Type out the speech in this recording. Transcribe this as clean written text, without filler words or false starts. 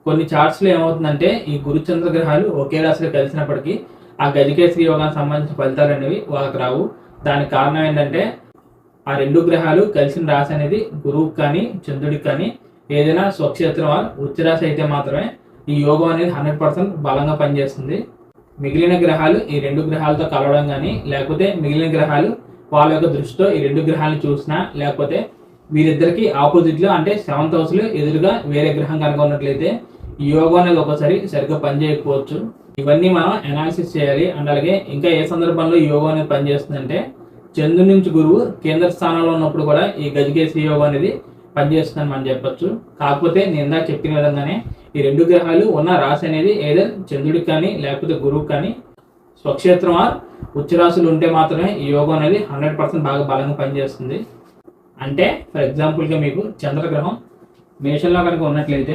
కొన్ని చార్ట్స్లో ఏమవుతుందంటే ఈ గురుచంద్ర గ్రహాలు ఒకే రాశిలో కలిసినప్పటికీ ఆ గజకేసరి యోగానికి సంబంధించిన ఫలితాలు అనేవి వాళ్ళకి రావు. దానికి కారణం ఏంటంటే ఆ రెండు గ్రహాలు కలిసిన రాశి అనేది గురువుకి కానీ చంద్రుడికి కానీ ఏదైనా స్వక్షేత్రం ఉచ్చ రాశి అయితే మాత్రమే ఈ యోగం అనేది 100% బలంగా పనిచేస్తుంది. మిగిలిన గ్రహాలు ఈ రెండు గ్రహాలతో కలవడం కానీ లేకపోతే మిగిలిన గ్రహాలు వాళ్ళ యొక్క దృష్టితో ఈ రెండు గ్రహాలను చూసినా లేకపోతే వీరిద్దరికి ఆపోజిట్లో అంటే 7th హౌస్లో ఎదురుగా వేరే గ్రహం కనుక ఉన్నట్లయితే ఈ యోగం అనేది ఒకసారి సరిగ్గా పనిచేయకపోవచ్చు. ఇవన్నీ మనం అనాలిసిస్ చేయాలి. అండ్ అలాగే ఇంకా ఏ సందర్భంలో ఈ యోగం అనేది పనిచేస్తుందంటే చంద్రుడి నుంచి గురువు కేంద్ర స్థానంలో ఉన్నప్పుడు కూడా ఈ గజకేసరి యోగం అనేది పనిచేస్తుందని మనం చెప్పొచ్చు. కాకపోతే నేను ఇందాక చెప్పిన విధంగానే ఈ రెండు గ్రహాలు ఉన్న రాశి అనేది ఏదో చంద్రుడికి కానీ లేకపోతే గురువుకి కానీ స్వక్షేత్రం ఉచ్చ రాశులు ఉంటే మాత్రమే ఈ యోగం అనేది 100% బాగా బలంగా పనిచేస్తుంది. అంటే ఫర్ ఎగ్జాంపుల్గా మీకు చంద్రగ్రహం మేషంలో కనుక ఉన్నట్లయితే